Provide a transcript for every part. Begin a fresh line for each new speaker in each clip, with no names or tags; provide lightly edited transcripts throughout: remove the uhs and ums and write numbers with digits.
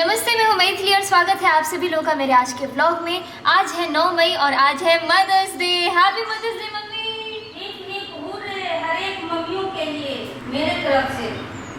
नमस्ते, मैं हूँ मैथिली और स्वागत है आप सभी लोगों का मेरे आज के ब्लॉग में। आज है 9 मई और आज है mother's day. Happy mother's day मम्मी।
एक हुर्रे हर एक मम्मियों के लिए मेरे तरफ से।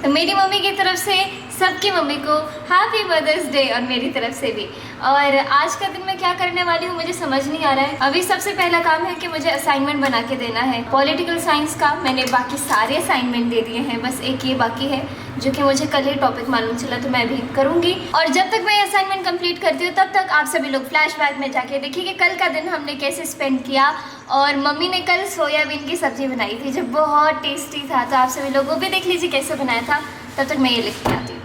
तो मेरी मम्मी की तरफ से सबकी मम्मी को हैप्पी मदर्स डे और मेरी तरफ से भी। और आज का दिन मैं क्या करने वाली हूँ मुझे समझ नहीं आ रहा है। अभी सबसे पहला काम है कि मुझे असाइनमेंट बना के देना है पॉलिटिकल साइंस का। मैंने बाकी सारे असाइनमेंट दे दिए हैं, बस एक ये बाकी है जो कि मुझे कल ही टॉपिक मालूम चला, तो मैं भी करूँगी। और जब तक मैं असाइनमेंट कंप्लीट करती हूँ तब तक आप सभी लोग फ्लैशबैक में जाके देखिए कि कल का दिन हमने कैसे स्पेंड किया। और मम्मी ने कल सोयाबीन की सब्जी बनाई थी जो बहुत टेस्टी था, तो आप सभी लोग वो भी देख लीजिए कैसे बनाया था। तब तक मैं ये लिख के आती हूँ।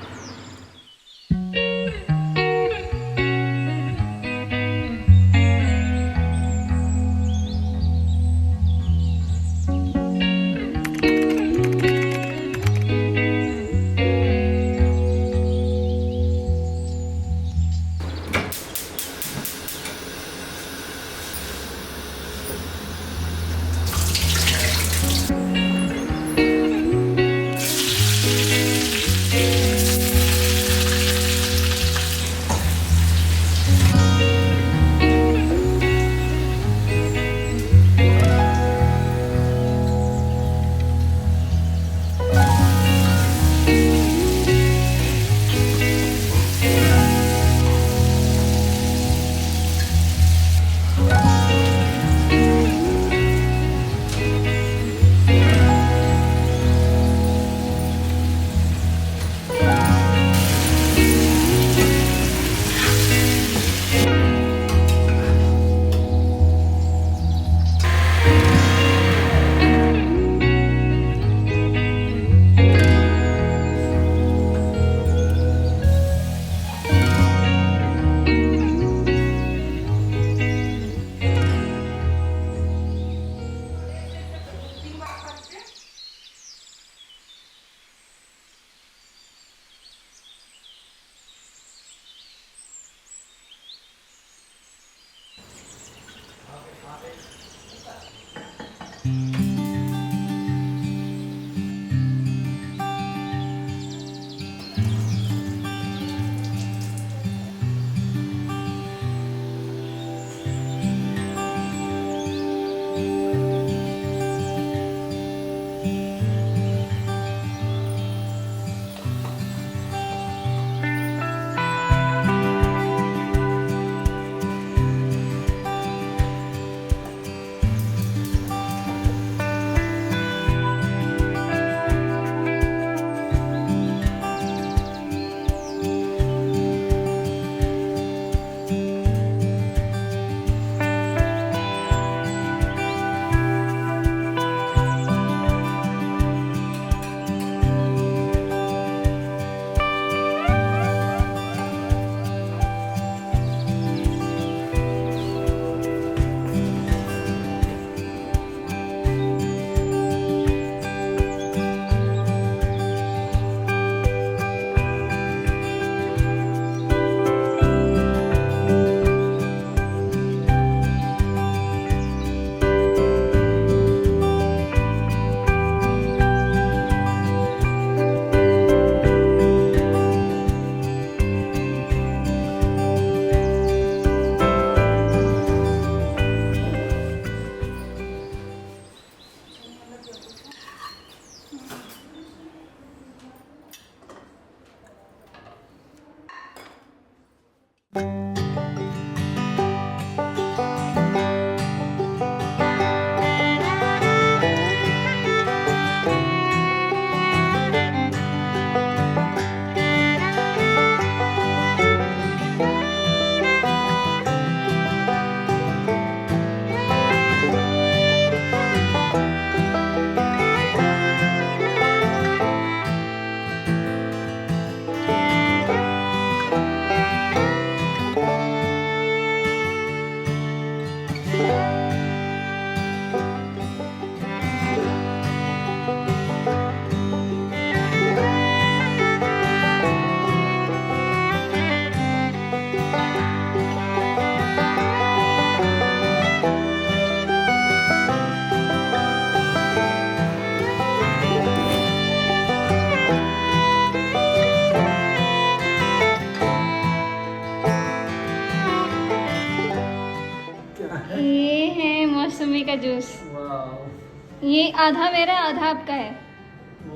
का जूस।
वाह,
ये आधा मेरा आधा आपका है।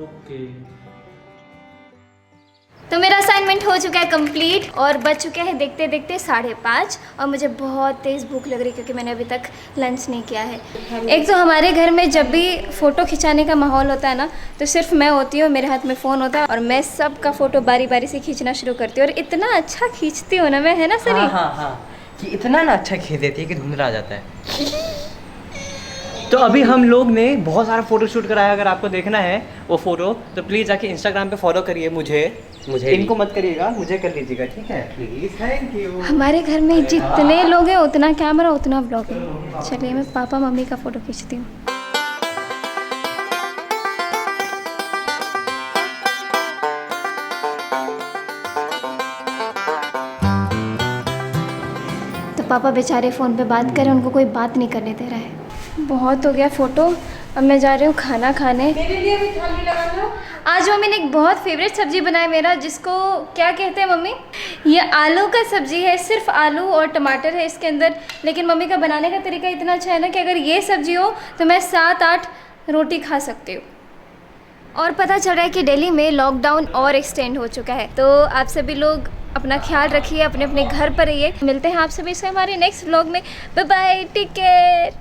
ओके।
तो मेरा असाइनमेंट हो चुका है कंप्लीट और बज चुका है देखते देखते 5:30 और मुझे बहुत तेज़ भूख लग रही है क्योंकि मैंने अभी तक लंच नहीं किया है। एक तो हमारे घर में जब भी फ़ोटो खिंचाने का माहौल होता है ना तो सिर्फ मैं होती हूँ, मेरे हाथ में फ़ोन होता है और मैं सबका फ़ोटो बारी बारी से खींचना शुरू करती हूँ और इतना अच्छा खींचती हूँ ना मैं, है ना सनी?
हाँ हाँ हाँ, कि इतना ना अच्छा खींच देती है कि धुंधला आ जाता है। तो अभी हम लोग ने बहुत सारा फोटो शूट कराया, अगर आपको देखना है वो फोटो तो प्लीज़ जाके इंस्टाग्राम पे फॉलो करिए मुझे इनको मत करिएगा, मुझे कर लीजिएगा, ठीक है प्लीज़, थैंक यू।
हमारे घर में जितने लोग हैं उतना कैमरा उतना व्लॉगिंग। चलिए मैं पापा मम्मी का फ़ोटो खींचती हूँ। तो पापा बेचारे फ़ोन पे बात करें, उनको कोई बात नहीं करने दे रहा है। बहुत हो गया फ़ोटो, अब मैं जा रही हूँ खाना खाने।
मेरे लिए भी थाली लगा लो।
आज मम्मी ने एक बहुत फेवरेट सब्जी बनाया मेरा, जिसको क्या कहते हैं मम्मी? ये आलू का सब्जी है, सिर्फ आलू और टमाटर है इसके अंदर, लेकिन मम्मी का बनाने का तरीका इतना अच्छा है ना कि अगर ये सब्जी हो तो मैं 7-8 रोटी खा सकती हूँ। और पता चल रहा है कि दिल्ली में लॉकडाउन और एक्सटेंड हो चुका है, तो आप सभी लोग अपना ख्याल रखिए, अपने अपने घर पर रहिए। मिलते हैं आप सभी से हमारे नेक्स्ट व्लॉग में। Bye bye, take care.